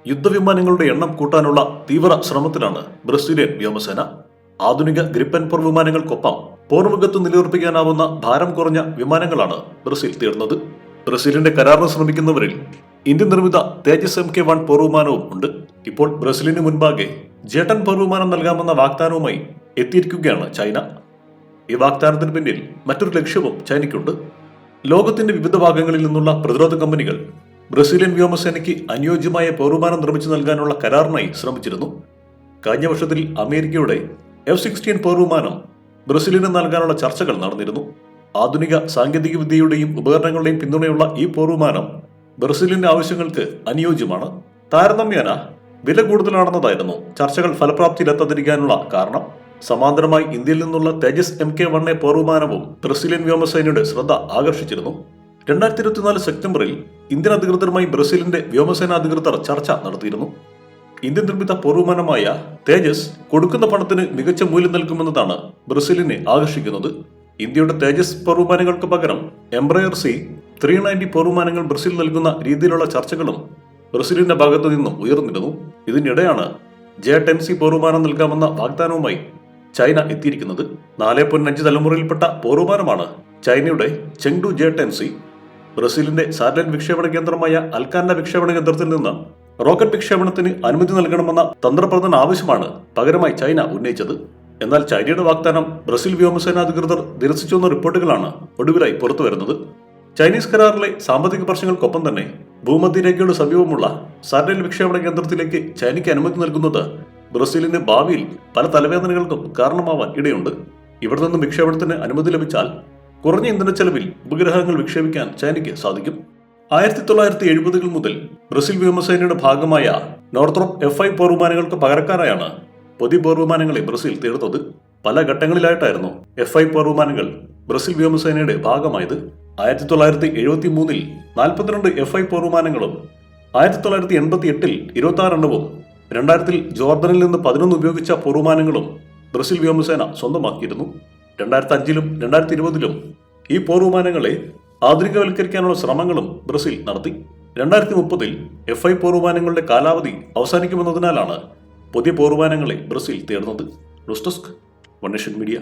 യുദ്ധവിമാനങ്ങളുടെ എണ്ണം കൂട്ടാനുള്ള തീവ്ര ശ്രമത്തിലാണ് ബ്രസീലിയൻ വ്യോമസേന. ആധുനിക ഗ്രിപ്പൻ പോർ വിമാനങ്ങൾക്കൊപ്പം പോർമുഖത്ത് നിലയുറപ്പിക്കാനാവുന്ന ഭാരം കുറഞ്ഞ വിമാനങ്ങളാണ് ബ്രസീൽ തേടുന്നത്. ബ്രസീലിന്റെ കരാറിന് ശ്രമിക്കുന്നവരിൽ ഇന്ത്യൻ നിർമ്മിത തേജസ് MK-1 പോർവിമാനവും ഉണ്ട്. ഇപ്പോൾ ബ്രസീലിന് മുൻപാകെ J-10 പോർവിമാനം നൽകാമെന്ന വാഗ്ദാനവുമായി എത്തിയിരിക്കുകയാണ് ചൈന. ഈ വാഗ്ദാനത്തിന് പിന്നിൽ മറ്റൊരു ലക്ഷ്യവും ചൈനയ്ക്കുണ്ട്. ലോകത്തിന്റെ വിവിധ ഭാഗങ്ങളിൽ നിന്നുള്ള പ്രതിരോധ കമ്പനികൾ ബ്രസീലിയൻ വ്യോമസേനയ്ക്ക് അനുയോജ്യമായ പോർവിമാനം നിർമ്മിച്ചു നൽകാനുള്ള കരാറിനായി ശ്രമിച്ചിരുന്നു. കഴിഞ്ഞ വർഷത്തിൽ അമേരിക്കയുടെ F-16 പോർവിമാനം ബ്രസീലിന് നൽകാനുള്ള ചർച്ചകൾ നടന്നിരുന്നു. ആധുനിക സാങ്കേതിക വിദ്യയുടെയും ഉപകരണങ്ങളുടെയും പിന്തുണയുള്ള ഈ പോർവിമാനം ബ്രസീലിന്റെ ആവശ്യങ്ങൾക്ക് അനുയോജ്യമാണ്. താരതമ്യേന വില കൂടുതലാണെന്നതായിരുന്നു ചർച്ചകൾ ഫലപ്രാപ്തിയിലെത്താതിരിക്കാനുള്ള കാരണം. സമാന്തരമായി ഇന്ത്യയിൽ നിന്നുള്ള തേജസ് MK-1 പോർവിമാനവും ബ്രസീലിയൻ വ്യോമസേനയുടെ ശ്രദ്ധ ആകർഷിച്ചിരുന്നു. 2024 സെപ്റ്റംബറിൽ ഇന്ത്യൻ അധികൃതരുമായി ബ്രസീലിന്റെ വ്യോമസേന അധികൃതർ ചർച്ച നടത്തിയിരുന്നു. ഇന്ത്യൻ നിർമ്മിത പോർവിമാനമായ തേജസ് കൊടുക്കുന്ന പണത്തിന് മികച്ച മൂല്യം നൽകുമെന്നതാണ് ബ്രസീലിനെ ആകർഷിക്കുന്നത്. ഇന്ത്യയുടെ തേജസ് പോർവിമാനങ്ങൾക്ക് പകരം എംബ്രയർ C-390 പോർവിമാനങ്ങൾ ബ്രസീൽ നൽകുന്ന രീതിയിലുള്ള ചർച്ചകളും ബ്രസീലിന്റെ ഭാഗത്തു നിന്നും ഉയർന്നിരുന്നു. ഇതിനിടെയാണ് J-10C പോർവിമാനം നൽകാമെന്ന വാഗ്ദാനവുമായി ചൈന എത്തിയിരിക്കുന്നത്. 4.5 തലമുറയിൽപ്പെട്ട പോർവിമാനമാണ് ചൈനയുടെ ചെങ്ഡു J-10C. ബ്രസീലിന്റെ സാറ്റലൈറ്റ് വിക്ഷേപണ കേന്ദ്രമായ അൽക്കാന വിക്ഷേപണ കേന്ദ്രത്തിൽ നിന്ന് റോക്കറ്റ് വിക്ഷേപണത്തിന് അനുമതി നൽകണമെന്ന തന്ത്രപ്രധാന ആവശ്യമാണ് പകരമായി ചൈന ഉന്നയിച്ചത്. എന്നാൽ ചൈനയുടെ വാഗ്ദാനം ബ്രസീൽ വ്യോമസേന അധികൃതർ നിരസിച്ചുവെന്ന റിപ്പോർട്ടുകളാണ് ഒടുവിലായി പുറത്തുവരുന്നത്. ചൈനീസ് കരാറിലെ സാമ്പത്തിക പ്രശ്നങ്ങൾക്കൊപ്പം തന്നെ ഭൂമധ്യരേഖയുടെ സമീപമുള്ള സാറ്റലൈറ്റ് വിക്ഷേപണ കേന്ദ്രത്തിലേക്ക് ചൈനയ്ക്ക് അനുമതി നൽകുന്നത് ബ്രസീലിന് ഭാവിയിൽ പല തലവേദനകൾക്കും കാരണമാവാൻ ഇടയുണ്ട്. ഇവിടെ നിന്ന് വിക്ഷേപണത്തിന് അനുമതി ലഭിച്ചാൽ കുറഞ്ഞ ഇന്ധന ചെലവിൽ ഉപഗ്രഹങ്ങൾ വിക്ഷേപിക്കാൻ ചൈനയ്ക്ക് സാധിക്കും. 1970-കൾ മുതൽ ബ്രസീൽ വ്യോമസേനയുടെ ഭാഗമായ നോർത്രോപ്പ് F-5 പോർവിമാനങ്ങൾക്ക് പകരക്കാരായാണ് പുതിയ പോർവിമാനങ്ങളെ ബ്രസീൽ തേടുന്നത്. പല ഘട്ടങ്ങളിലായിട്ടായിരുന്നു F-5 പോർവിമാനങ്ങൾ ബ്രസീൽ വ്യോമസേനയുടെ ഭാഗമായത്. 1973-ൽ 42 F-5 പോർവിമാനങ്ങളും 1988-ൽ 26 എണ്ണവും 2000-ൽ ജോർദനിൽ നിന്ന് 11 ഉപയോഗിച്ച പോർവിമാനങ്ങളും ബ്രസീൽ വ്യോമസേന സ്വന്തമാക്കിയിരുന്നു. 2005-ലും 2020-ലും ഈ പോർവിമാനങ്ങളെ ആധുനികവൽക്കരിക്കാനുള്ള ശ്രമങ്ങളും ബ്രസീൽ നടത്തി. 2030-ൽ F-5 പോർവിമാനങ്ങളുടെ കാലാവധി അവസാനിക്കുമെന്നതിനാലാണ് പുതിയ പോർവിമാനങ്ങളെ ബ്രസീൽ തേടുന്നത്. News desk, one nation media.